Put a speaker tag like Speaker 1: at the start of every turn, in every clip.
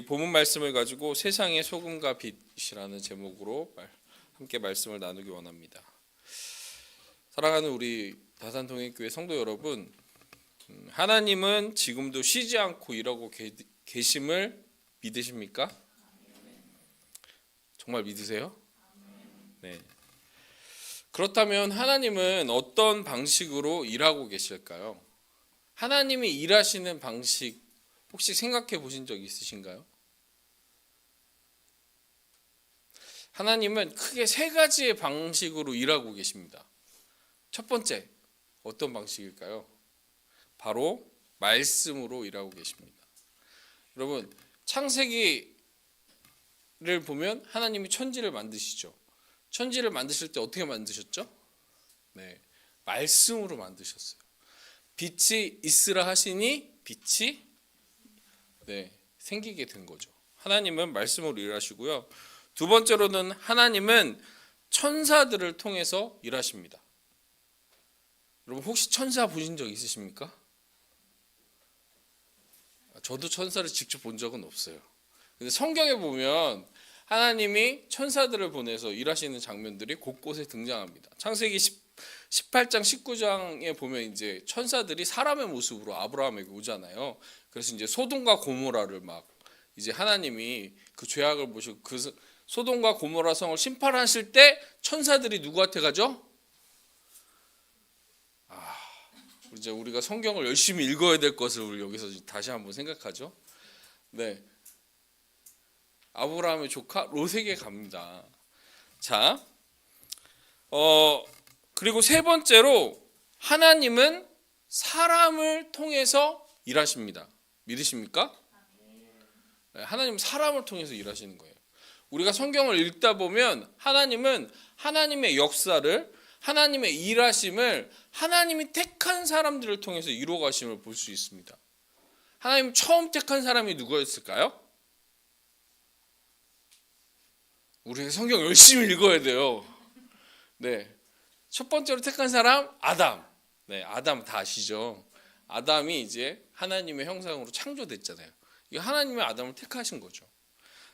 Speaker 1: 본문 말씀을 가지고 세상의 소금과 빛이라는 제목으로 함께 말씀을 나누기 원합니다. 사랑하는 우리 다산통일교회 성도 여러분, 하나님은 지금도 쉬지 않고 일하고 계심을 믿으십니까? 정말 믿으세요? 네. 그렇다면 하나님은 어떤 방식으로 일하고 계실까요? 하나님이 일하시는 방식 혹시 생각해 보신 적 있으신가요? 하나님은 크게 세 가지의 방식으로 일하고 계십니다. 첫 번째, 어떤 방식일까요? 바로 말씀으로 일하고 계십니다. 여러분, 창세기를 보면 하나님이 천지를 만드시죠. 천지를 만드실 때 어떻게 만드셨죠? 네, 말씀으로 만드셨어요. 빛이 있으라 하시니 빛이 생기게 된 거죠. 하나님은 말씀으로 일하시고요. 두 번째로는 하나님은 천사들을 통해서 일하십니다. 여러분 혹시 천사 보신 적 있으십니까? 저도 천사를 직접 본 적은 없어요. 근데 성경에 보면 하나님이 천사들을 보내서 일하시는 장면들이 곳곳에 등장합니다. 창세기 18장 19장에 보면 이제 천사들이 사람의 모습으로 아브라함에게 오잖아요. 그래서 이제 소돔과 고모라를 막 이제 하나님이 그 죄악을 보시고 그 소돔과 고모라 성을 심판하실 때 천사들이 누구한테 가죠? 이제 우리가 성경을 열심히 읽어야 될 것을 여기서 다시 한번 생각하죠. 네, 아브라함의 조카 롯에게 갑니다. 자, 그리고 세 번째로 하나님은 사람을 통해서 일하십니다. 믿으십니까? 네, 하나님은 사람을 통해서 일하시는 거예요. 우리가 성경을 읽다 보면 하나님은 하나님의 역사를, 하나님의 일하심을 하나님이 택한 사람들을 통해서 이루어 가심을 볼 수 있습니다. 하나님 처음 택한 사람이 누구였을까요? 우리 성경 열심히 읽어야 돼요. 네, 첫 번째로 택한 사람 아담. 네, 아담 다 아시죠? 아담이 이제 하나님의 형상으로 창조됐잖아요. 이게 하나님의 아담을 택하신 거죠.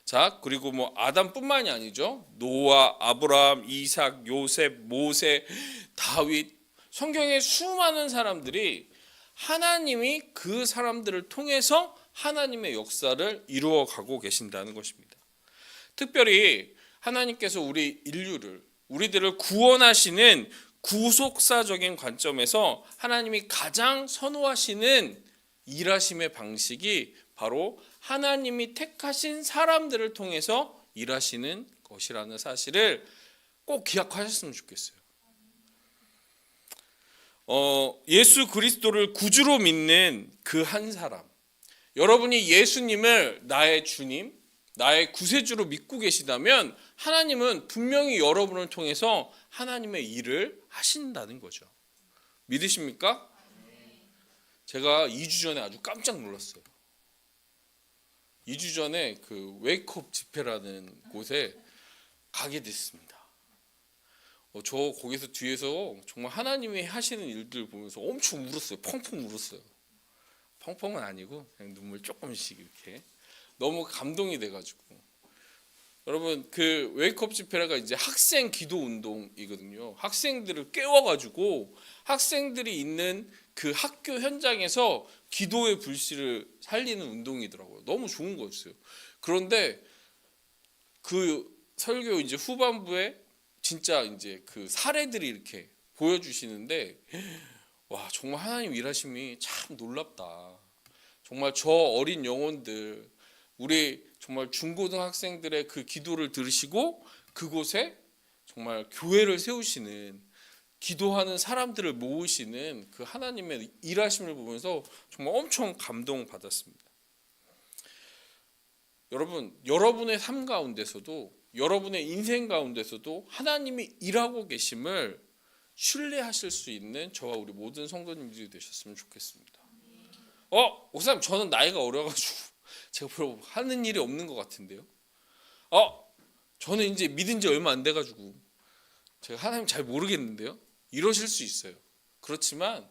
Speaker 1: 자, 그리고 뭐 아담뿐만이 아니죠. 노아, 아브라함, 이삭, 요셉, 모세, 다윗, 성경의 수많은 사람들이 하나님이 그 사람들을 통해서 하나님의 역사를 이루어 가고 계신다는 것입니다. 특별히 하나님께서 우리들을 구원하시는 구속사적인 관점에서 하나님이 가장 선호하시는 일하심의 방식이 바로 하나님이 택하신 사람들을 통해서 일하시는 것이라는 사실을 꼭 기억하셨으면 좋겠어요. 예수 그리스도를 구주로 믿는 그 한 사람, 여러분이 예수님을 나의 주님, 나의 구세주로 믿고 계시다면 하나님은 분명히 여러분을 통해서 하나님의 일을 하신다는 거죠. 믿으십니까? 제가 2주 전에 아주 깜짝 놀랐어요. 2주 전에 그 웨이크업 집회라는 곳에 가게 됐습니다. 저 거기서 뒤에서 정말 하나님이 하시는 일들 보면서 엄청 울었어요. 펑펑 울었어요. 펑펑은 아니고 그냥 눈물 조금씩 이렇게 너무 감동이 돼가지고. 여러분 그 웨이크업 집회가 이제 학생 기도 운동이거든요. 학생들을 깨워가지고 학생들이 있는 그 학교 현장에서 기도의 불씨를 살리는 운동이더라고요. 너무 좋은 거였어요. 그런데 그 설교 이제 후반부에 진짜 이제 그 사례들이 이렇게 보여주시는데, 와, 정말 하나님 일하심이 참 놀랍다. 정말 저 어린 영혼들, 우리 정말 중고등학생들의 그 기도를 들으시고 그곳에 정말 교회를 세우시는, 기도하는 사람들을 모으시는 그 하나님의 일하심을 보면서 정말 엄청 감동받았습니다. 여러분, 여러분의 삶 가운데서도, 여러분의 인생 가운데서도 하나님이 일하고 계심을 신뢰하실 수 있는 저와 우리 모든 성도님들이 되셨으면 좋겠습니다. 목사님, 저는 나이가 어려가지고 제가 별로 하는 일이 없는 것 같은데요. 저는 이제 믿은 지 얼마 안 돼가지고 제가 하나님 잘 모르겠는데요. 이러실 수 있어요. 그렇지만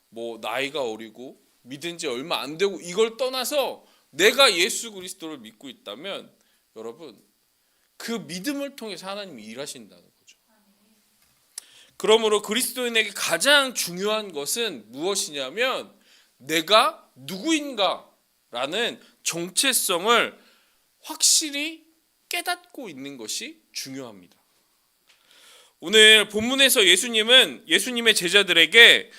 Speaker 1: 뭐 나이가 어리고 믿은 지 얼마 안 되고 이걸 떠나서 내가 예수 그리스도를 믿고 있다면 여러분 그 믿음을 통해서 하나님이 일하신다는 거죠. 그러므로 그리스도인에게 가장 중요한 것은 무엇이냐면 내가 누구인가라는 정체성을 확실히 깨닫고 있는 것이 중요합니다. 오늘 본문에서 예수님은 예수님의 제자들에게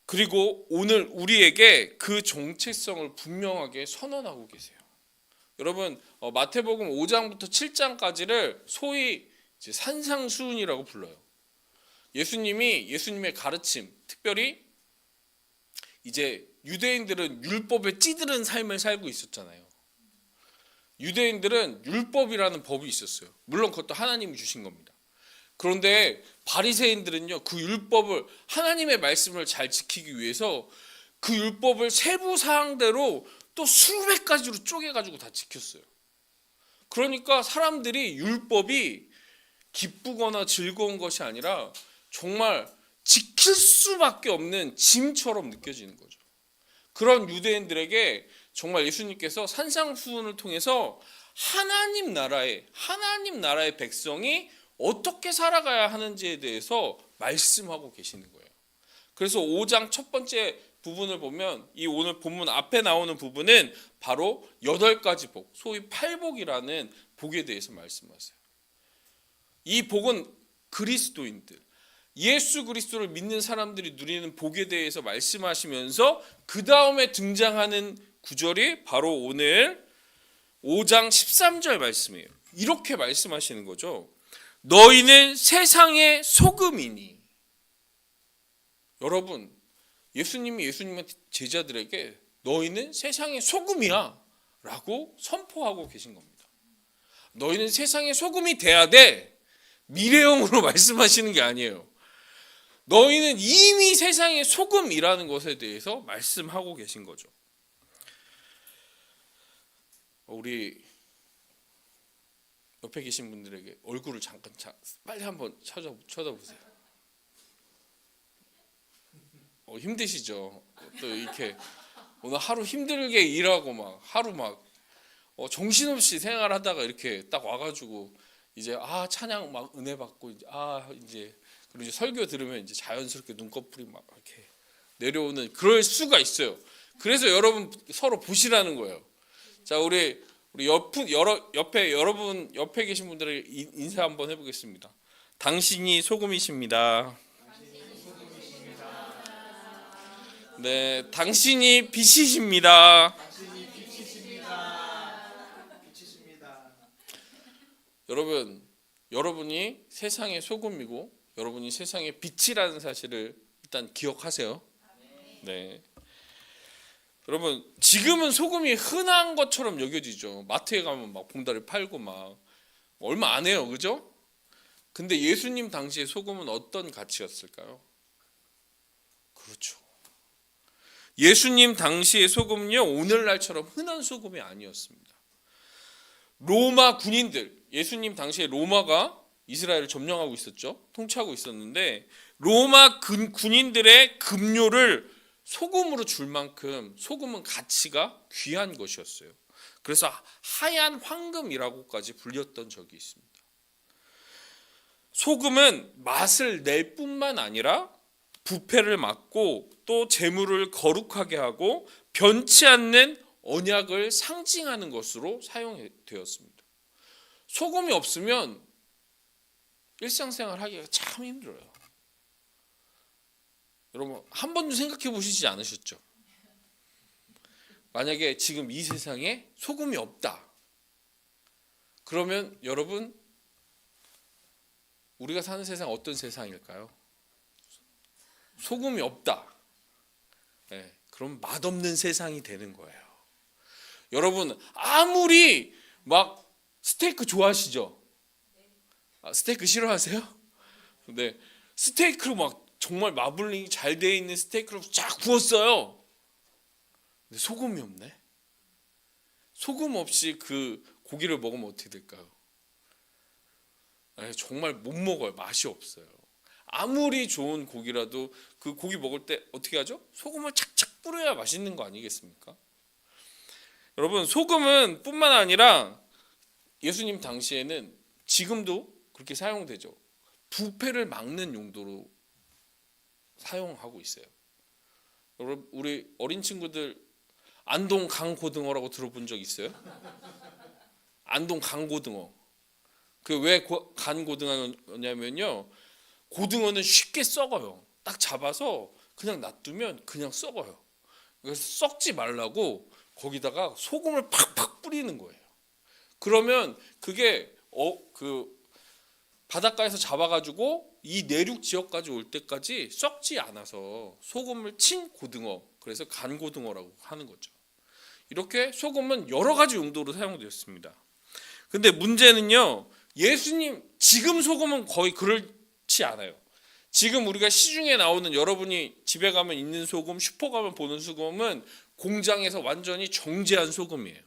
Speaker 1: 그리고 오늘 우리에게 그 정체성을 분명하게 선언하고 계세요. 여러분 마태복음 5장부터 7장까지를 소위 이제 산상수훈이라고 불러요. 예수님의 가르침, 특별히 이제 유대인들은 율법에 찌들은 삶을 살고 있었잖아요. 유대인들은 율법이라는 법이 있었어요. 물론 그것도 하나님이 주신 겁니다. 그런데 바리새인들은요, 그 율법을 하나님의 말씀을 잘 지키기 위해서 그 율법을 세부 사항대로 또 수백 가지로 쪼개가지고 다 지켰어요. 그러니까 사람들이 율법이 기쁘거나 즐거운 것이 아니라 정말 지킬 수밖에 없는 짐처럼 느껴지는 거죠. 그런 유대인들에게 정말 예수님께서 산상수훈을 통해서 하나님 나라의 백성이 어떻게 살아가야 하는지에 대해서 말씀하고 계시는 거예요. 그래서 5장 첫 번째 부분을 보면 이 오늘 본문 앞에 나오는 부분은 바로 8가지 복, 소위 팔복이라는 복에 대해서 말씀하세요. 이 복은 그리스도인들, 예수 그리스도를 믿는 사람들이 누리는 복에 대해서 말씀하시면서 그 다음에 등장하는 구절이 바로 오늘 5장 13절 말씀이에요. 이렇게 말씀하시는 거죠. 너희는 세상의 소금이니. 여러분, 예수님의 제자들에게 너희는 세상의 소금이야 라고 선포하고 계신 겁니다. 너희는 세상의 소금이 돼야 돼. 미래형으로 말씀하시는 게 아니에요. 너희는 이미 세상의 소금이라는 것에 대해서 말씀하고 계신 거죠. 우리 옆에 계신 분들에게 얼굴을 잠깐 빨리 한번 쳐다보세요. 힘드시죠? 또 이렇게 오늘 하루 힘들게 일하고 막 하루 막 정신없이 생활하다가 이렇게 딱 와가지고 이제 찬양 막 은혜 받고 이제 그리고 이제 설교 들으면 이제 자연스럽게 눈꺼풀이 막 이렇게 내려오는 그럴 수가 있어요. 그래서 여러분 서로 보시라는 거예요. 자, 우리 옆에 계신 분들에게 인사 한번 해보겠습니다. 당신이 소금이십니다. 네, 당신이 빛이십니다. 여러분이 세상의 소금이고 여러분이 세상의 빛이라는 사실을 일단 기억하세요. 네. 여러분, 지금은 소금이 흔한 것처럼 여겨지죠. 마트에 가면 막 봉다리 팔고 막 얼마 안 해요, 그죠? 근데 예수님 당시의 소금은 어떤 가치였을까요? 그렇죠. 예수님 당시의 소금은요, 오늘날처럼 흔한 소금이 아니었습니다. 로마 군인들, 예수님 당시에 로마가 이스라엘을 점령하고 있었죠. 통치하고 있었는데 로마 군인들의 급료를 소금으로 줄 만큼 소금은 가치가 귀한 것이었어요. 그래서 하얀 황금이라고까지 불렸던 적이 있습니다. 소금은 맛을 낼 뿐만 아니라 부패를 막고 또 재물을 거룩하게 하고 변치 않는 언약을 상징하는 것으로 사용되었습니다. 소금이 없으면 일상생활 하기가 참 힘들어요. 여러분 한 번도 생각해 보시지 않으셨죠? 만약에 지금 이 세상에 소금이 없다. 그러면 여러분 우리가 사는 세상 어떤 세상일까요? 소금이 없다. 네, 그럼 맛없는 세상이 되는 거예요. 여러분 아무리 막 스테이크 좋아하시죠? 스테이크 싫어하세요? 근데 스테이크로 막 정말 마블링이 잘 되어 있는 스테이크를 쫙 구웠어요. 근데 소금이 없네. 소금 없이 그 고기를 먹으면 어떻게 될까요? 정말 못 먹어요. 맛이 없어요. 아무리 좋은 고기라도 그 고기 먹을 때 어떻게 하죠? 소금을 착착 뿌려야 맛있는 거 아니겠습니까? 여러분, 소금은 뿐만 아니라 예수님 당시에는 지금도 그렇게 사용되죠. 부패를 막는 용도로 사용하고 있어요. 여러분, 우리 어린 친구들 안동 강고등어라고 들어본 적 있어요? 안동 강고등어. 그 왜 간고등어냐면요, 고등어는 쉽게 썩어요. 딱 잡아서 그냥 놔두면 그냥 썩어요. 그래서 썩지 말라고 거기다가 소금을 팍팍 뿌리는 거예요. 그러면 그게 그 바닷가에서 잡아가지고 이 내륙 지역까지 올 때까지 썩지 않아서 소금을 친 고등어, 그래서 간고등어라고 하는 거죠. 이렇게 소금은 여러 가지 용도로 사용되었습니다. 근데 문제는요, 예수님 지금 소금은 거의 그렇지 않아요. 지금 우리가 시중에 나오는, 여러분이 집에 가면 있는 소금, 슈퍼 가면 보는 소금은 공장에서 완전히 정제한 소금이에요.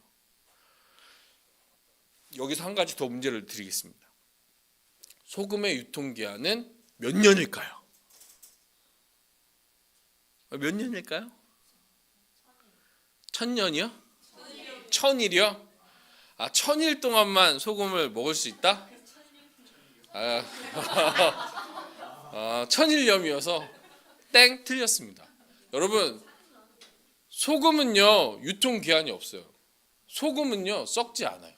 Speaker 1: 여기서 한 가지 더 문제를 드리겠습니다. 소금의 유통기한은 몇 년일까요? 몇 년일까요? 1000년이요? 1000일이요? 1000일 동안만 소금을 먹을 수 있다? 1000일염이어서 땡, 틀렸습니다. 여러분, 소금은요 유통기한이 없어요. 소금은요 썩지 않아요.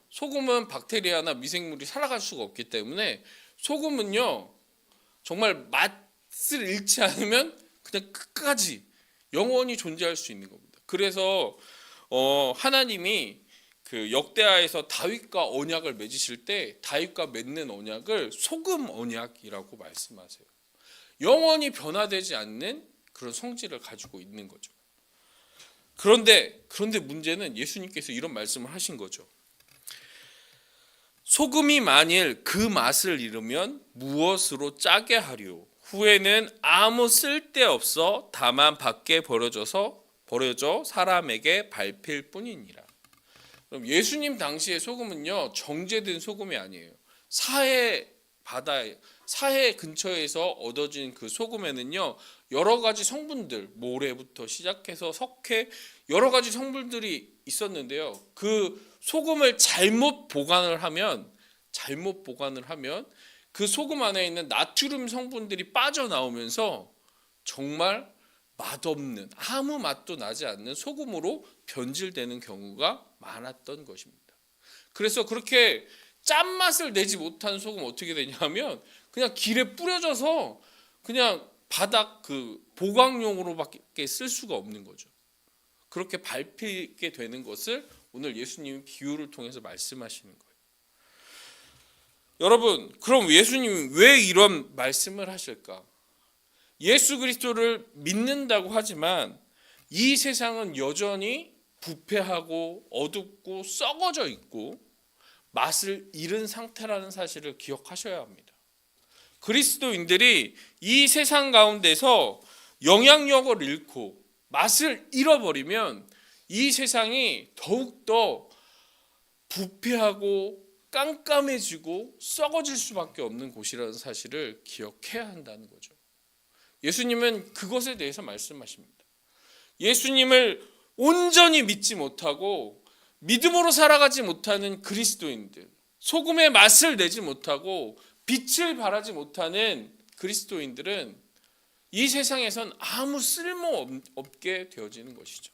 Speaker 1: 소금은 박테리아나 미생물이 살아갈 수가 없기 때문에 소금은요 정말 맛을 잃지 않으면 그냥 끝까지 영원히 존재할 수 있는 겁니다. 그래서 하나님이 그 역대하에서 다윗과 언약을 맺으실 때 다윗과 맺는 언약을 소금 언약이라고 말씀하세요. 영원히 변화되지 않는 그런 성질을 가지고 있는 거죠. 그런데 문제는 예수님께서 이런 말씀을 하신 거죠. 소금이 만일 그 맛을 잃으면 무엇으로 짜게 하리요? 후에는 아무 쓸데없어 다만 밖에 버려져 사람에게 밟힐 뿐이니라. 그럼 예수님 당시의 소금은요 정제된 소금이 아니에요. 사해 근처에서 얻어진 그 소금에는요 여러 가지 성분들, 모래부터 시작해서 석회, 여러 가지 성분들이 있었는데요. 그 소금을 잘못 보관을 하면 그 소금 안에 있는 나트륨 성분들이 빠져나오면서 정말 맛없는, 아무 맛도 나지 않는 소금으로 변질되는 경우가 많았던 것입니다. 그래서 그렇게 짠맛을 내지 못한 소금 어떻게 되냐면 그냥 길에 뿌려져서 그냥 바닥 그 보강용으로밖에 쓸 수가 없는 거죠. 그렇게 밟히게 되는 것을 오늘 예수님이 비유를 통해서 말씀하시는 거예요. 여러분, 그럼 예수님이 왜 이런 말씀을 하실까? 예수 그리스도를 믿는다고 하지만 이 세상은 여전히 부패하고 어둡고 썩어져 있고 맛을 잃은 상태라는 사실을 기억하셔야 합니다. 그리스도인들이 이 세상 가운데서 영향력을 잃고 맛을 잃어버리면 이 세상이 더욱더 부패하고 깜깜해지고 썩어질 수밖에 없는 곳이라는 사실을 기억해야 한다는 거죠. 예수님은 그것에 대해서 말씀하십니다. 예수님을 온전히 믿지 못하고 믿음으로 살아가지 못하는 그리스도인들, 소금의 맛을 내지 못하고 빛을 발하지 못하는 그리스도인들은 이 세상에선 아무 쓸모없게 되어지는 것이죠.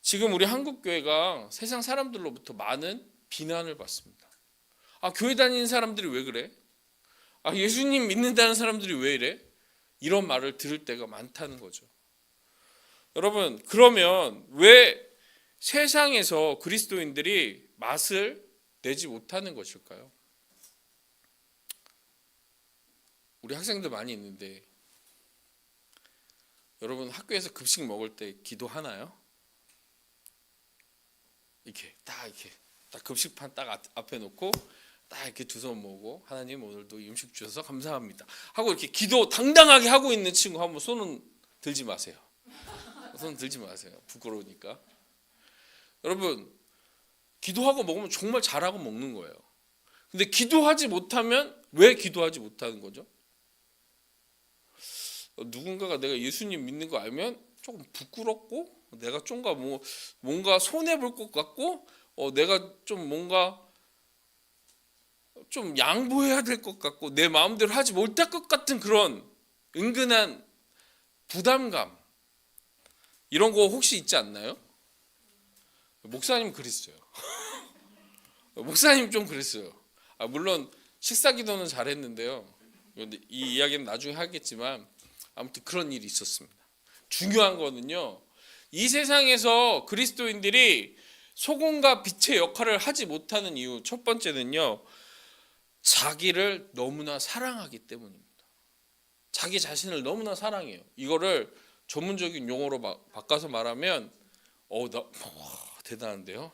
Speaker 1: 지금 우리 한국교회가 세상 사람들로부터 많은 비난을 받습니다. 교회 다니는 사람들이 왜 그래? 예수님 믿는다는 사람들이 왜 이래? 이런 말을 들을 때가 많다는 거죠. 여러분, 그러면 왜 세상에서 그리스도인들이 맛을 내지 못하는 것일까요? 우리 학생들 많이 있는데 여러분 학교에서 급식 먹을 때 기도하나요? 이렇게 딱 급식판 딱 앞에 놓고 딱 이렇게 두 손 모으고 하나님 오늘도 이 음식 주셔서 감사합니다 하고 이렇게 기도 당당하게 하고 있는 친구 한번 손은 들지 마세요. 손 들지 마세요. 부끄러우니까. 여러분, 기도하고 먹으면 정말 잘하고 먹는 거예요. 근데 기도하지 못하면 왜 기도하지 못하는 거죠? 누군가가 내가 예수님 믿는 거 알면 조금 부끄럽고 내가 좀가 뭔가 손해 볼 것 같고 내가 좀 뭔가 좀 양보해야 될 것 같고 내 마음대로 하지 못할 것 같은 그런 은근한 부담감, 이런 거 혹시 있지 않나요? 목사님 그랬어요. 목사님 좀 그랬어요. 물론 식사 기도는 잘했는데요. 이 이야기는 나중에 하겠지만 아무튼 그런 일이 있었습니다. 중요한 거는요, 이 세상에서 그리스도인들이 소금과 빛의 역할을 하지 못하는 이유, 첫 번째는요, 자기를 너무나 사랑하기 때문입니다. 자기 자신을 너무나 사랑해요. 이거를 전문적인 용어로 바꿔서 말하면 대단한데요.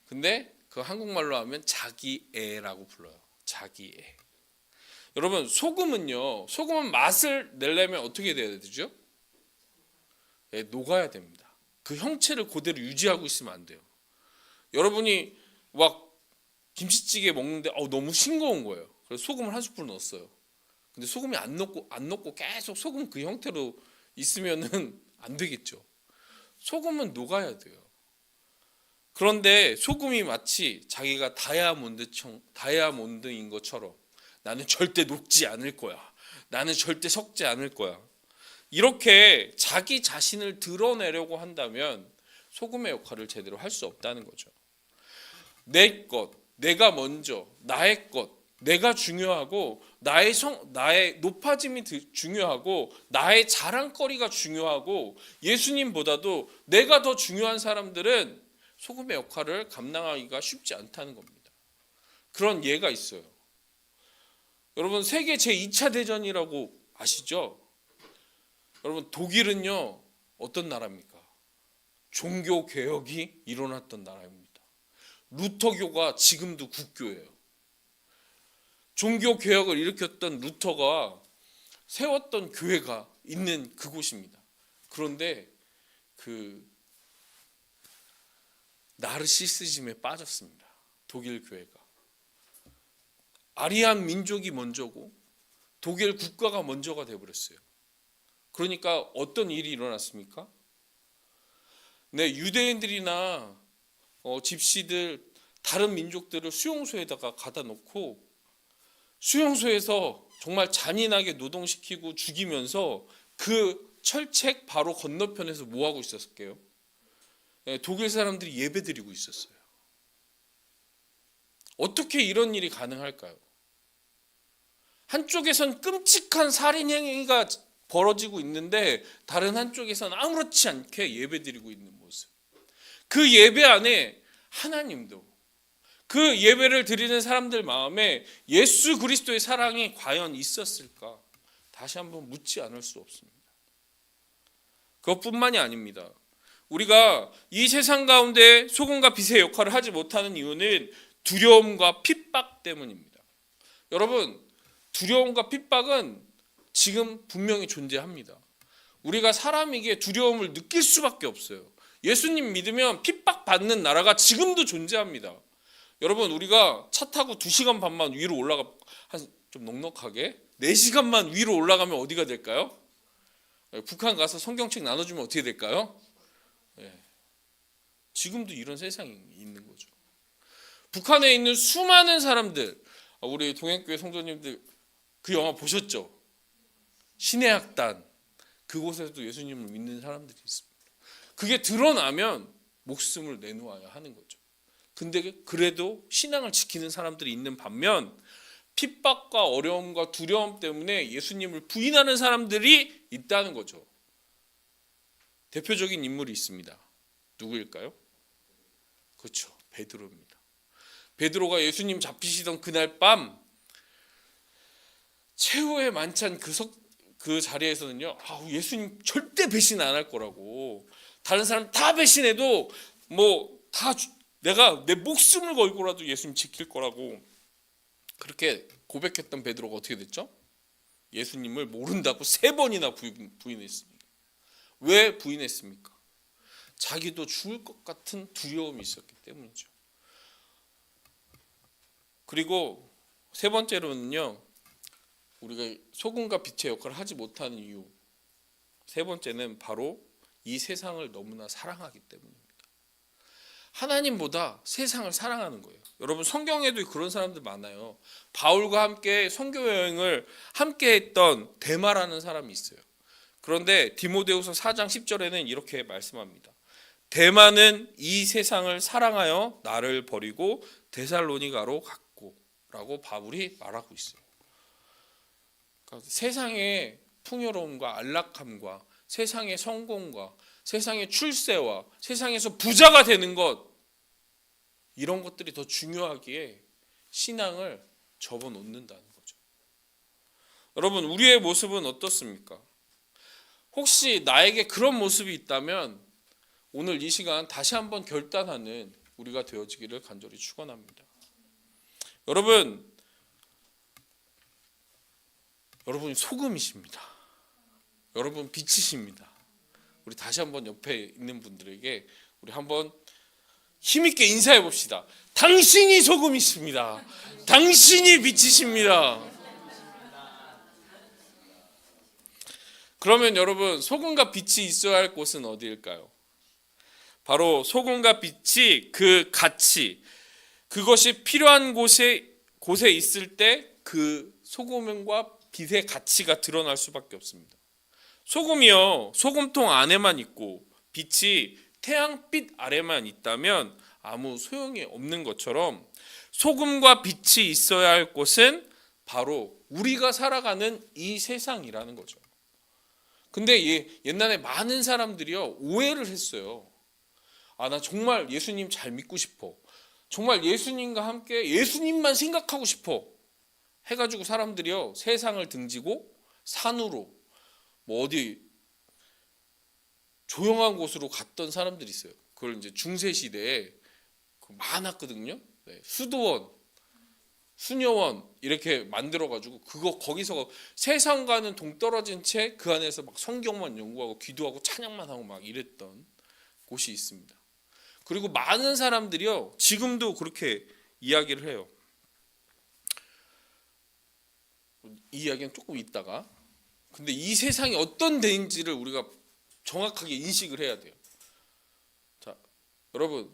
Speaker 1: 근데 그 한국말로 하면 자기애라고 불러요. 자기애. 여러분, 소금은 맛을 내려면 어떻게 돼야 되죠? 녹아야 됩니다. 그 형체를 그대로 유지하고 있으면 안 돼요. 여러분이 막 김치찌개 먹는데 너무 싱거운 거예요. 그래서 소금을 한 스푼 넣었어요. 근데 소금이 안 녹고 계속 소금 그 형태로 있으면은 안 되겠죠. 소금은 녹아야 돼요. 그런데 소금이 마치 자기가 다이아몬드인 것처럼 나는 절대 녹지 않을 거야. 나는 절대 썩지 않을 거야. 이렇게 자기 자신을 드러내려고 한다면 소금의 역할을 제대로 할 수 없다는 거죠. 내 것, 내가 먼저, 나의 것, 내가 중요하고 나의 높아짐이 중요하고 나의 자랑거리가 중요하고 예수님보다도 내가 더 중요한 사람들은 소금의 역할을 감당하기가 쉽지 않다는 겁니다. 그런 예가 있어요. 여러분, 세계 제2차 대전이라고 아시죠? 여러분, 독일은요 어떤 나라입니까? 종교 개혁이 일어났던 나라입니다. 루터교가 지금도 국교예요. 종교 개혁을 일으켰던 루터가 세웠던 교회가 있는 그곳입니다. 그런데 그 나르시시즘에 빠졌습니다. 독일 교회가. 아리안 민족이 먼저고 독일 국가가 먼저가 되어버렸어요. 그러니까 어떤 일이 일어났습니까? 유대인들이나 집시들, 다른 민족들을 수용소에다가 가다 놓고 수용소에서 정말 잔인하게 노동시키고 죽이면서 그 철책 바로 건너편에서 뭐하고 있었을게요? 독일 사람들이 예배드리고 있었어요. 어떻게 이런 일이 가능할까요? 한쪽에선 끔찍한 살인 행위가 벌어지고 있는데 다른 한쪽에선 아무렇지 않게 예배드리고 있는 모습. 그 예배 안에 하나님도, 그 예배를 드리는 사람들 마음에 예수 그리스도의 사랑이 과연 있었을까? 다시 한번 묻지 않을 수 없습니다. 그것뿐만이 아닙니다. 우리가 이 세상 가운데 소금과 빛의 역할을 하지 못하는 이유는 두려움과 핍박 때문입니다. 여러분, 두려움과 핍박은 지금 분명히 존재합니다. 우리가 사람에게 두려움을 느낄 수밖에 없어요. 예수님 믿으면 핍박받는 나라가 지금도 존재합니다. 여러분, 우리가 차 타고 2시간 반만 위로 좀 넉넉하게 4시간만 위로 올라가면 어디가 될까요? 북한 가서 성경책 나눠주면 어떻게 될까요? 지금도 이런 세상이 있는 거죠. 북한에 있는 수많은 사람들, 우리 동행교회 성도님들 그 영화 보셨죠? 신의 학단. 그곳에서도 예수님을 믿는 사람들이 있습니다. 그게 드러나면 목숨을 내놓아야 하는 거죠. 근데 그래도 신앙을 지키는 사람들이 있는 반면 핍박과 어려움과 두려움 때문에 예수님을 부인하는 사람들이 있다는 거죠. 대표적인 인물이 있습니다. 누구일까요? 그렇죠. 베드로입니다. 베드로가 예수님 잡히시던 그날 밤 최후의 만찬 그 자리에서는요, 예수님 절대 배신 안 할 거라고, 다른 사람 다 배신해도 내가 내 목숨을 걸고라도 예수님 지킬 거라고 그렇게 고백했던 베드로가 어떻게 됐죠? 예수님을 모른다고 3번이나 부인했습니다. 왜 부인했습니까? 자기도 죽을 것 같은 두려움이 있었기 때문이죠. 그리고 3번째로는요, 우리가 소금과 빛의 역할을 하지 못하는 이유, 3번째는 바로 이 세상을 너무나 사랑하기 때문입니다. 하나님보다 세상을 사랑하는 거예요. 여러분 성경에도 그런 사람들 많아요. 바울과 함께 선교 여행을 함께 했던 데마라는 사람이 있어요. 그런데 디모데후서 4장 10절에는 이렇게 말씀합니다. 데마는 이 세상을 사랑하여 나를 버리고 데살로니가로 갔고 라고 바울이 말하고 있어요. 그러니까 세상의 풍요로움과 안락함과 세상의 성공과 세상의 출세와 세상에서 부자가 되는 것, 이런 것들이 더 중요하기에 신앙을 접어놓는다는 거죠. 여러분 우리의 모습은 어떻습니까? 혹시 나에게 그런 모습이 있다면 오늘 이 시간 다시 한번 결단하는 우리가 되어지기를 간절히 축원합니다. 여러분이 소금이십니다. 여러분 빛이십니다. 우리 다시 한번 옆에 있는 분들에게 우리 한번 힘있게 인사해 봅시다. 당신이 소금이십니다. 당신이 빛이십니다. 그러면 여러분 소금과 빛이 있어야 할 곳은 어디일까요? 바로 소금과 빛이 그 가치, 그것이 필요한 곳에 있을 때 그 소금과 빛의 가치가 드러날 수밖에 없습니다. 소금이요, 소금통 안에만 있고 빛이 태양빛 아래만 있다면 아무 소용이 없는 것처럼 소금과 빛이 있어야 할 곳은 바로 우리가 살아가는 이 세상이라는 거죠. 근데 옛날에 많은 사람들이요 오해를 했어요. 나 정말 예수님 잘 믿고 싶어. 정말 예수님과 함께 예수님만 생각하고 싶어. 해가지고 사람들이요 세상을 등지고 산으로 어디 조용한 곳으로 갔던 사람들이 있어요. 그걸 이제 중세 시대에 많았거든요. 네, 수도원, 수녀원 이렇게 만들어가지고 거기서 세상과는 동떨어진 채 그 안에서 막 성경만 연구하고 기도하고 찬양만 하고 막 이랬던 곳이 있습니다. 그리고 많은 사람들이요 지금도 그렇게 이야기를 해요. 이 이야기는 조금 있다가, 근데 이 세상이 어떤 데인지를 우리가 정확하게 인식을 해야 돼요. 자, 여러분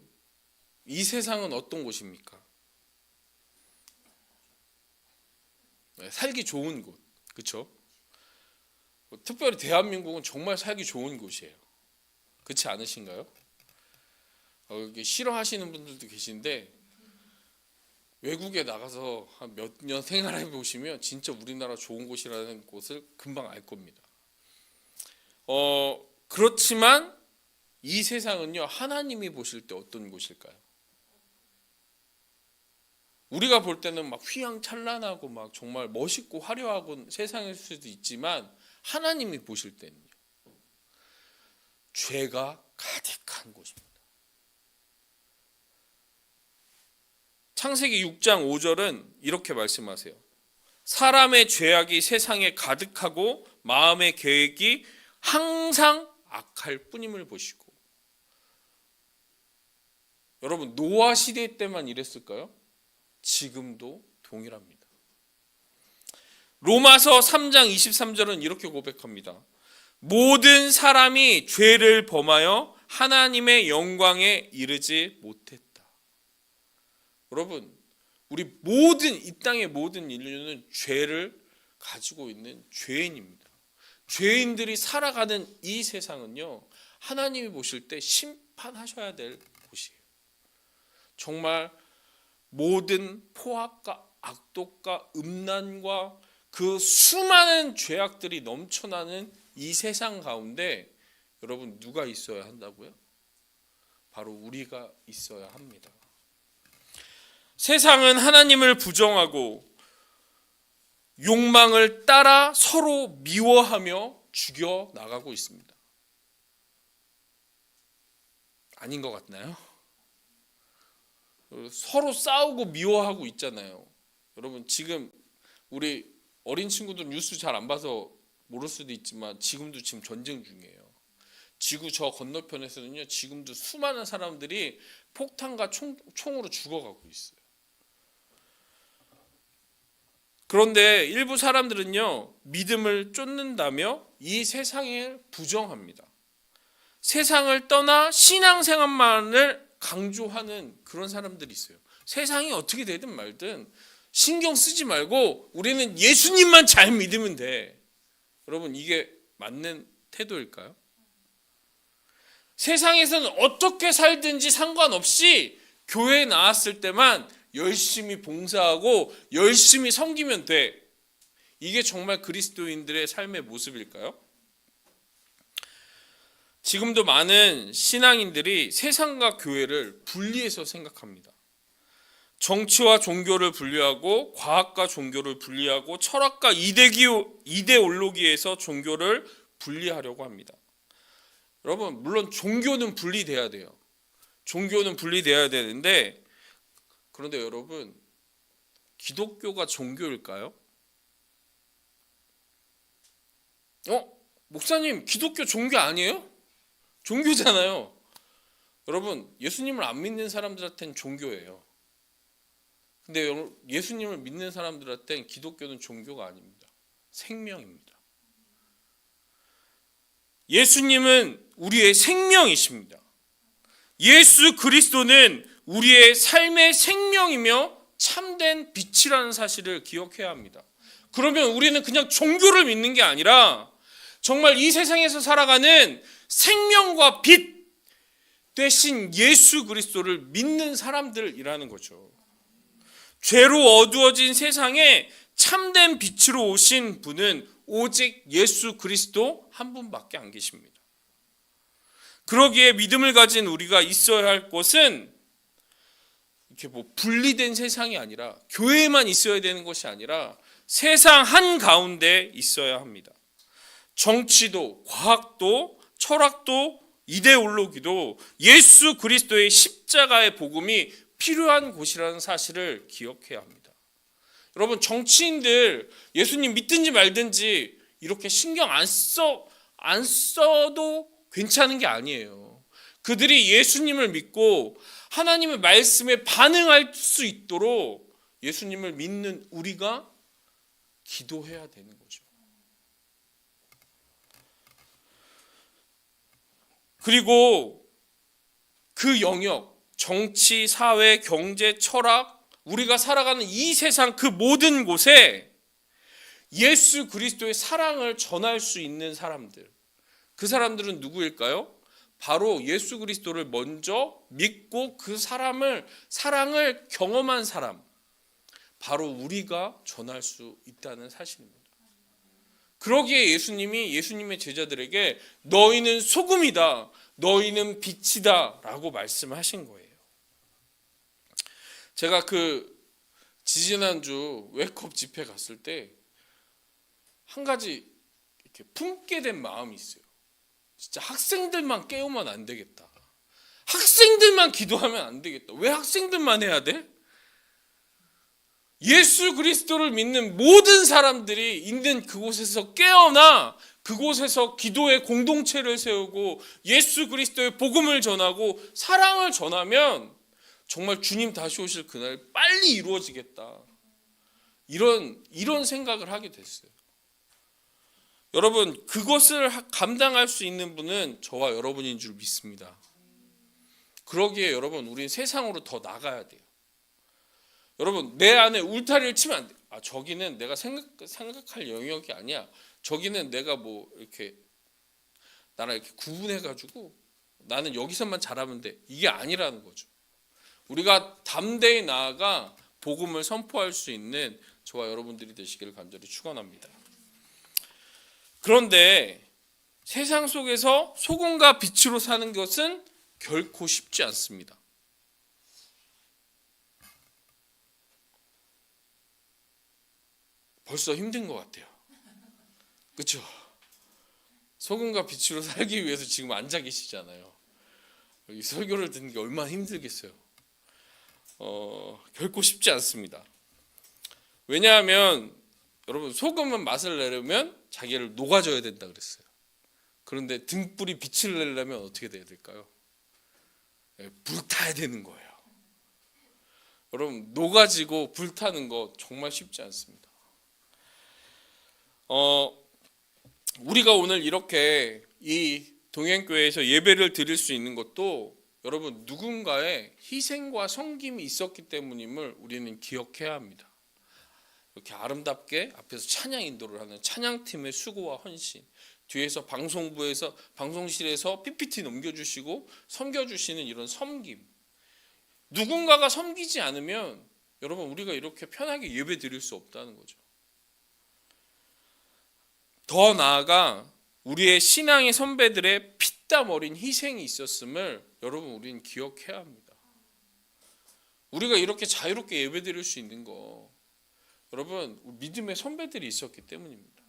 Speaker 1: 이 세상은 어떤 곳입니까? 살기 좋은 곳, 그렇죠? 특별히 대한민국은 정말 살기 좋은 곳이에요. 그렇지 않으신가요? 싫어하시는 분들도 계신데 외국에 나가서 한 몇 년 생활해 보시면 진짜 우리나라 좋은 곳이라는 곳을 금방 알 겁니다. 그렇지만 이 세상은요 하나님이 보실 때 어떤 곳일까요? 우리가 볼 때는 막 휘황찬란하고 막 정말 멋있고 화려하고 세상일 수도 있지만 하나님이 보실 때는요 죄가 가득한 곳입니다. 창세기 6장 5절은 이렇게 말씀하세요. 사람의 죄악이 세상에 가득하고 마음의 계획이 항상 악할 뿐임을 보시고. 여러분 노아 시대 때만 이랬을까요? 지금도 동일합니다. 로마서 3장 23절은 이렇게 고백합니다. 모든 사람이 죄를 범하여 하나님의 영광에 이르지 못했다. 여러분 우리 이 땅의 모든 인류는 죄를 가지고 있는 죄인입니다. 죄인들이 살아가는 이 세상은요 하나님이 보실 때 심판하셔야 될 곳이에요. 정말 모든 포악과 악독과 음란과 그 수많은 죄악들이 넘쳐나는 이 세상 가운데 여러분 누가 있어야 한다고요? 바로 우리가 있어야 합니다. 세상은 하나님을 부정하고 욕망을 따라 서로 미워하며 죽여 나가고 있습니다. 아닌 것 같나요? 서로 싸우고 미워하고 있잖아요. 여러분 지금 우리 어린 친구들 뉴스 잘 안 봐서 모를 수도 있지만 지금도 지금 전쟁 중이에요. 지구 저 건너편에서는요 지금도 수많은 사람들이 폭탄과 총으로 죽어가고 있어요. 그런데 일부 사람들은요 믿음을 쫓는다며 이 세상을 부정합니다. 세상을 떠나 신앙생활만을 강조하는 그런 사람들이 있어요. 세상이 어떻게 되든 말든 신경 쓰지 말고 우리는 예수님만 잘 믿으면 돼. 여러분, 이게 맞는 태도일까요? 세상에서는 어떻게 살든지 상관없이 교회에 나왔을 때만 열심히 봉사하고 열심히 섬기면 돼. 이게 정말 그리스도인들의 삶의 모습일까요? 지금도 많은 신앙인들이 세상과 교회를 분리해서 생각합니다. 정치와 종교를 분리하고 과학과 종교를 분리하고 철학과 이데올로기에서 종교를 분리하려고 합니다. 여러분, 물론 종교는 분리돼야 돼요. 종교는 분리돼야 되는데, 그런데 여러분, 기독교가 종교일까요? 목사님, 기독교 종교 아니에요? 종교잖아요. 여러분, 예수님을 안 믿는 사람들한테는 종교예요. 근데 예수님을 믿는 사람들한테는 기독교는 종교가 아닙니다. 생명입니다. 예수님은 우리의 생명이십니다. 예수 그리스도는 우리의 삶의 생명이며 참된 빛이라는 사실을 기억해야 합니다. 그러면 우리는 그냥 종교를 믿는 게 아니라 정말 이 세상에서 살아가는 생명과 빛 되신 예수 그리스도를 믿는 사람들이라는 거죠. 죄로 어두워진 세상에 참된 빛으로 오신 분은 오직 예수 그리스도 한 분밖에 안 계십니다. 그러기에 믿음을 가진 우리가 있어야 할 것은 이렇게 분리된 세상이 아니라 교회에만 있어야 되는 것이 아니라 세상 한가운데 있어야 합니다. 정치도 과학도 철학도 이데올로기도 예수 그리스도의 십자가의 복음이 필요한 곳이라는 사실을 기억해야 합니다. 여러분, 정치인들 예수님 믿든지 말든지 이렇게 신경 안 써도 괜찮은 게 아니에요. 그들이 예수님을 믿고 하나님의 말씀에 반응할 수 있도록 예수님을 믿는 우리가 기도해야 되는 거죠. 그리고 그 영역, 정치, 사회, 경제, 철학, 우리가 살아가는 이 세상 그 모든 곳에 예수 그리스도의 사랑을 전할 수 있는 사람들, 그 사람들은 누구일까요? 바로 예수 그리스도를 먼저 믿고 그 사랑을 경험한 사람, 바로 우리가 전할 수 있다는 사실입니다. 그러기에 예수님의 제자들에게 너희는 소금이다, 너희는 빛이다 라고 말씀하신 거예요. 제가 지지난주 웨이크업 집회 갔을 때 한 가지 이렇게 품게 된 마음이 있어요. 진짜 학생들만 깨우면 안 되겠다. 학생들만 기도하면 안 되겠다. 왜 학생들만 해야 돼? 예수 그리스도를 믿는 모든 사람들이 있는 그곳에서 깨어나 그곳에서 기도의 공동체를 세우고 예수 그리스도의 복음을 전하고 사랑을 전하면 정말 주님 다시 오실 그날 빨리 이루어지겠다. 이런 생각을 하게 됐어요. 여러분, 그것을 감당할 수 있는 분은 저와 여러분인 줄 믿습니다. 그러기에 여러분, 우리는 세상으로 더 나가야 돼요. 여러분, 내 안에 울타리를 치면 안 돼. 저기는 내가 생각할 영역이 아니야. 저기는 내가 나랑 이렇게 구분해가지고 나는 여기서만 잘하면 돼. 이게 아니라는 거죠. 우리가 담대히 나아가 복음을 선포할 수 있는 저와 여러분들이 되시기를 간절히 축원합니다. 그런데 세상 속에서 소금과 빛으로 사는 것은 결코 쉽지 않습니다. 벌써 힘든 것 같아요. 그렇죠? 소금과 빛으로 살기 위해서 지금 앉아 계시잖아요. 여기 설교를 듣는 게 얼마나 힘들겠어요. 결코 쉽지 않습니다. 왜냐하면 여러분, 소금은 맛을 내려면 자기를 녹아줘야 된다 그랬어요. 그런데 등불이 빛을 내려면 어떻게 돼야 될까요? 불타야 되는 거예요. 여러분, 녹아지고 불타는 거 정말 쉽지 않습니다. 우리가 오늘 이렇게 이 동행교회에서 예배를 드릴 수 있는 것도 여러분 누군가의 희생과 섬김이 있었기 때문임을 우리는 기억해야 합니다. 이렇게 아름답게 앞에서 찬양 인도를 하는 찬양팀의 수고와 헌신, 뒤에서 방송실에서 PPT 넘겨주시고 섬겨주시는 이런 섬김, 누군가가 섬기지 않으면 여러분 우리가 이렇게 편하게 예배 드릴 수 없다는 거죠. 더 나아가 우리의 신앙의 선배들의 피땀 어린 희생이 있었음을 여러분 우리는 기억해야 합니다. 우리가 이렇게 자유롭게 예배 드릴 수 있는 거 여러분 믿음의 선배들이 있었기 때문입니다.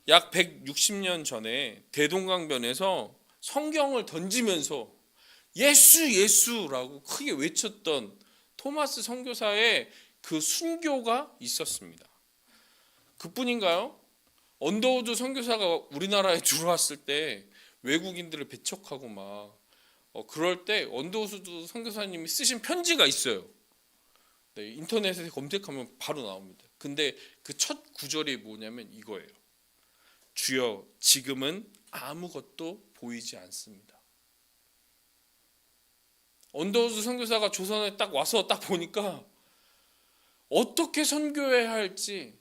Speaker 1: 약 160년 전에 대동강변에서 성경을 던지면서 예수 예수라고 크게 외쳤던 토마스 선교사의 그 순교가 있었습니다. 그뿐인가요? 언더우드 선교사가 우리나라에 들어왔을 때 외국인들을 배척하고 막 그럴 때 언더우드 선교사님이 쓰신 편지가 있어요. 네, 인터넷에 검색하면 바로 나옵니다. 근데 그 첫 구절이 뭐냐면 이거예요. 주여 지금은 아무것도 보이지 않습니다. 언더우드 선교사가 조선에 딱 와서 딱 보니까 어떻게 선교해야 할지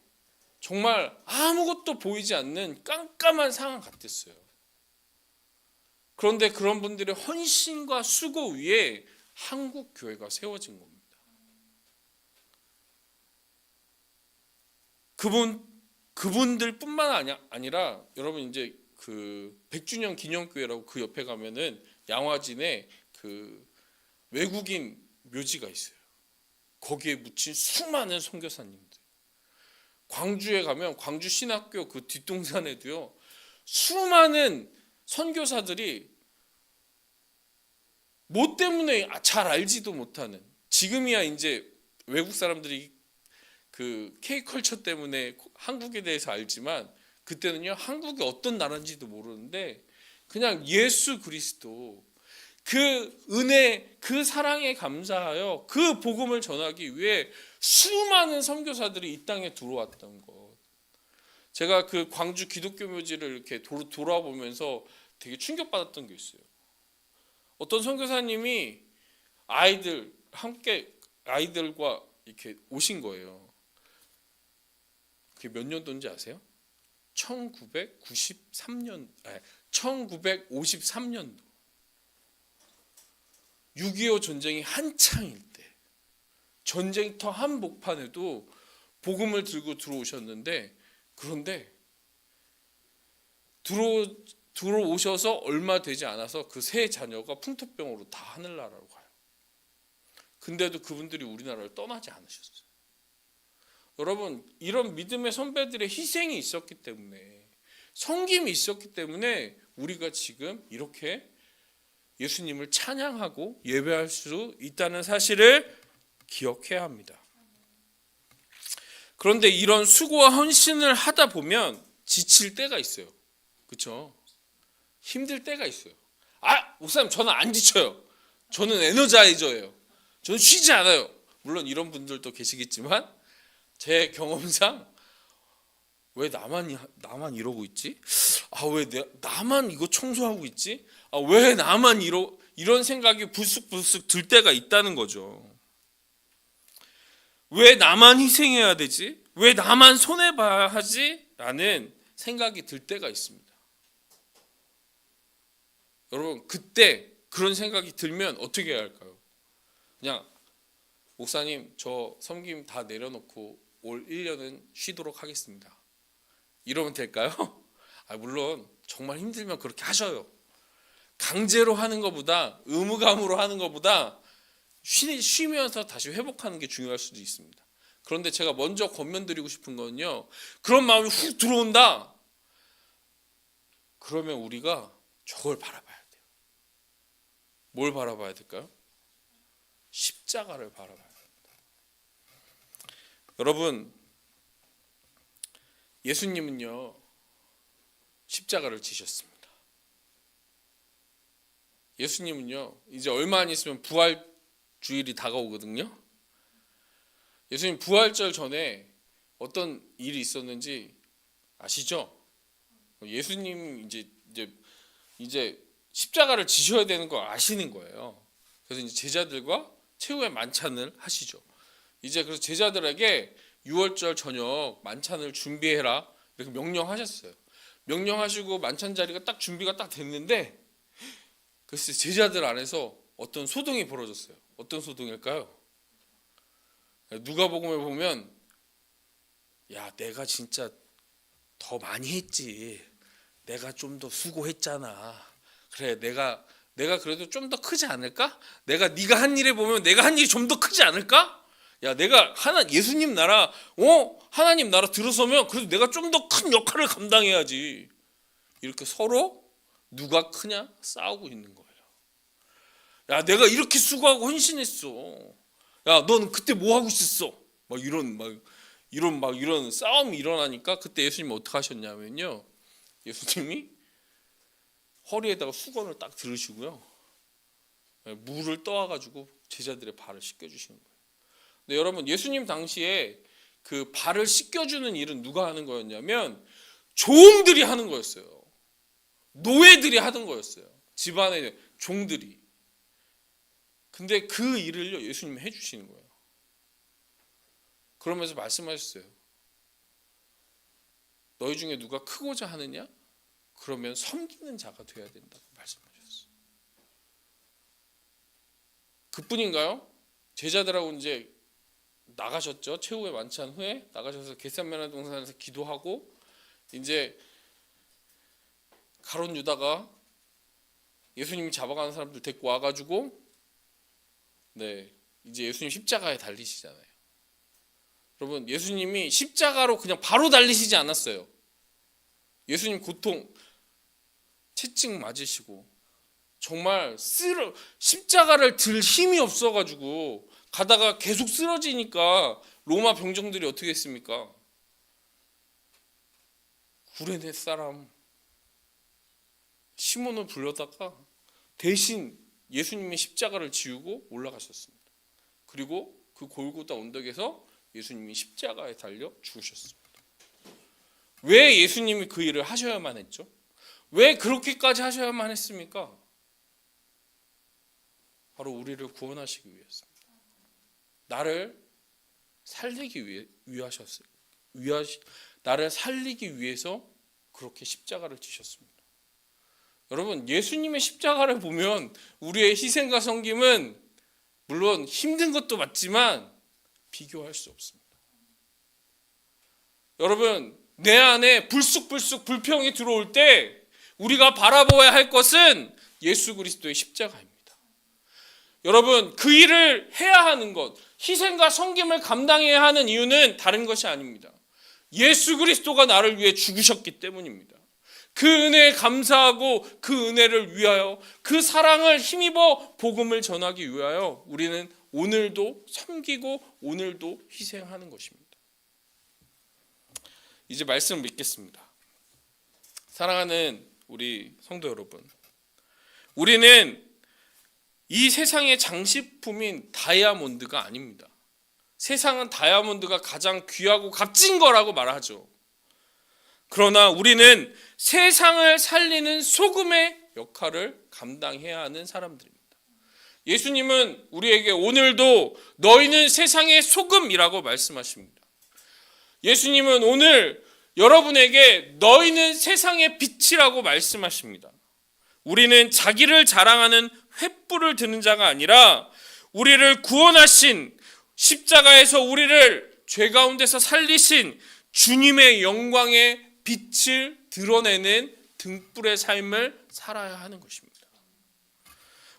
Speaker 1: 정말 아무것도 보이지 않는 깜깜한 상황 같았어요. 그런데 그런 분들의 헌신과 수고 위에 한국 교회가 세워진 겁니다. 그분들뿐만 아니라 여러분 이제 그 100주년 기념교회라고 그 옆에 가면은 양화진에 그 외국인 묘지가 있어요. 거기에 묻힌 수많은 선교사님들. 광주에 가면 광주 신학교 그 뒷동산에도요 수많은 선교사들이 뭐 때문에 잘 알지도 못하는, 지금이야 이제 외국 사람들이 그 K컬처 때문에 한국에 대해서 알지만 그때는요 한국이 어떤 나라인지도 모르는데 그냥 예수 그리스도 그 은혜 그 사랑에 감사하여 그 복음을 전하기 위해 수많은 선교사들이 이 땅에 들어왔던 것. 제가 그 광주 기독교 묘지를 이렇게 돌아보면서 되게 충격받았던 게 있어요. 어떤 선교사님이 아이들과 이렇게 오신 거예요. 그게 몇 년도인지 아세요? 1953년도. 6.25 전쟁이 한창일 때 전쟁터 한복판에도 복음을 들고 들어오셨는데, 그런데 들어오셔서 얼마 되지 않아서 그 세 자녀가 풍토병으로 다 하늘나라로 가요. 근데도 그분들이 우리나라를 떠나지 않으셨어요. 여러분 이런 믿음의 선배들의 희생이 있었기 때문에, 섬김이 있었기 때문에 우리가 지금 이렇게 예수님을 찬양하고 예배할 수 있다는 사실을 기억해야 합니다. 그런데 이런 수고와 헌신을 하다 보면 지칠 때가 있어요. 그렇죠? 힘들 때가 있어요. 목사님 저는 안 지쳐요. 저는 에너자이저예요. 저는 쉬지 않아요. 물론 이런 분들도 계시겠지만 제 경험상 왜 나만 이러고 있지? 왜 나만 이거 청소하고 있지? 왜 나만 이런 생각이 불쑥불쑥 들 때가 있다는 거죠. 왜 나만 희생해야 되지? 왜 나만 손해봐야 하지? 라는 생각이 들 때가 있습니다. 여러분 그때 그런 생각이 들면 어떻게 해야 할까요? 그냥 목사님 저 섬김 다 내려놓고 올 1년은 쉬도록 하겠습니다. 이러면 될까요? 물론 정말 힘들면 그렇게 하셔요. 강제로 하는 것보다 의무감으로 하는 것보다 쉬면서 다시 회복하는 게 중요할 수도 있습니다. 그런데 제가 먼저 권면드리고 싶은 거는요, 그런 마음이 훅 들어온다. 그러면 우리가 저걸 바라봐야 돼요. 뭘 바라봐야 될까요? 십자가를 바라봐야 됩니다. 여러분 예수님은요 십자가를 지셨습니다. 예수님은요 이제 얼마 안 있으면 부활 주일이 다가오거든요. 예수님 부활절 전에 어떤 일이 있었는지 아시죠? 예수님 이제 이제 십자가를 지셔야 되는 걸 아시는 거예요. 그래서 이제 제자들과 최후의 만찬을 하시죠. 이제 그래서 제자들에게 6월절 저녁 만찬을 준비해라 이렇게 명령하셨어요. 명령하시고 만찬 자리가 딱 준비가 딱 됐는데 글쎄 제자들 안에서 어떤 소동이 벌어졌어요. 어떤 소동일까요? 누가복음에 보면 야 내가 진짜 더 많이 했지. 내가 좀 더 수고했잖아. 그래 내가 그래도 좀 더 크지 않을까? 네가 한 일에 보면 내가 한 일이 좀 더 크지 않을까? 야 내가 예수님 나라 하나님 나라 들어서면 그래도 내가 좀 더 큰 역할을 감당해야지. 이렇게 서로 누가 크냐 싸우고 있는 거예요. 야 내가 이렇게 수고하고 헌신했어. 야 넌 그때 뭐 하고 있었어? 이런 싸움이 일어나니까 그때 예수님이 어떻게 하셨냐면요. 예수님이 허리에다가 수건을 딱 들으시고요. 물을 떠와가지고 제자들의 발을 씻겨주시는 거예요. 근데 여러분 예수님 당시에 그 발을 씻겨주는 일은 누가 하는 거였냐면 종들이 하는 거였어요. 노예들이 하는 거였어요. 집안의 종들이. 근데 그 일을요 예수님이 해주시는 거예요. 그러면서 말씀하셨어요. 너희 중에 누가 크고자 하느냐? 그러면 섬기는 자가 되어야 된다고 말씀하셨어요. 그뿐인가요? 제자들하고 이제 나가셨죠. 최후의 만찬 후에 나가셔서 겟세마네 동산에서 기도하고 이제 가룟 유다가 예수님이 잡아가는 사람들 데리고 와가지고 이제 예수님 십자가에 달리시잖아요. 여러분 예수님이 십자가로 그냥 바로 달리시지 않았어요. 예수님 고통 채찍 맞으시고 정말 십자가를 들 힘이 없어가지고 가다가 계속 쓰러지니까 로마 병정들이 어떻게 했습니까? 구레네 사람 시몬을 불러다가 대신 예수님의 십자가를 지우고 올라가셨습니다. 그리고 그 골고다 언덕에서 예수님이 십자가에 달려 죽으셨습니다. 왜 예수님이 그 일을 하셔야만 했죠? 왜 그렇게까지 하셔야만 했습니까? 바로 우리를 구원하시기 위해서입니다. 나를 살리기 위하셨어요. 나를 살리기 위해서 그렇게 십자가를 지셨습니다. 여러분 예수님의 십자가를 보면 우리의 희생과 섬김은 물론 힘든 것도 맞지만 비교할 수 없습니다. 여러분 내 안에 불쑥불쑥 불평이 들어올 때 우리가 바라보아야 할 것은 예수 그리스도의 십자가입니다. 여러분 그 일을 해야 하는 것, 희생과 섬김을 감당해야 하는 이유는 다른 것이 아닙니다. 예수 그리스도가 나를 위해 죽으셨기 때문입니다. 그 은혜에 감사하고 그 은혜를 위하여 그 사랑을 힘입어 복음을 전하기 위하여 우리는 오늘도 섬기고 오늘도 희생하는 것입니다. 이제 말씀을 믿겠습니다. 사랑하는 우리 성도 여러분, 우리는 이 세상의 장식품인 다이아몬드가 아닙니다. 세상은 다이아몬드가 가장 귀하고 값진 거라고 말하죠. 그러나 우리는 세상을 살리는 소금의 역할을 감당해야 하는 사람들입니다. 예수님은 우리에게 오늘도 너희는 세상의 소금이라고 말씀하십니다. 예수님은 오늘 여러분에게 너희는 세상의 빛이라고 말씀하십니다. 우리는 자기를 자랑하는 횃불을 드는 자가 아니라 우리를 구원하신 십자가에서 우리를 죄 가운데서 살리신 주님의 영광의 빛을 드러내는 등불의 삶을 살아야 하는 것입니다.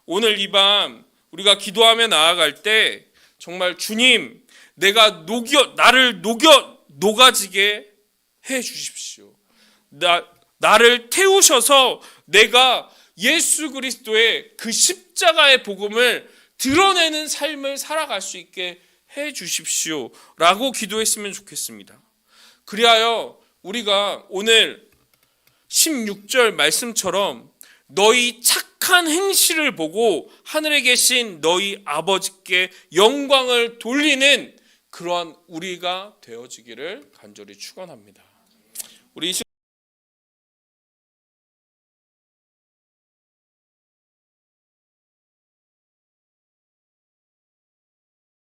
Speaker 1: 오늘 이 밤 우리가 기도하며 나아갈 때 정말 주님 나를 녹아지게 해 주십시오. 나를 태우셔서 내가 예수 그리스도의 그 십자가의 복음을 드러내는 삶을 살아갈 수 있게 해 주십시오 라고 기도했으면 좋겠습니다. 그리하여 우리가 오늘 16절 말씀처럼 너희 착한 행실을 보고 하늘에 계신 너희 아버지께 영광을 돌리는 그러한 우리가 되어지기를 간절히 축원합니다. 우리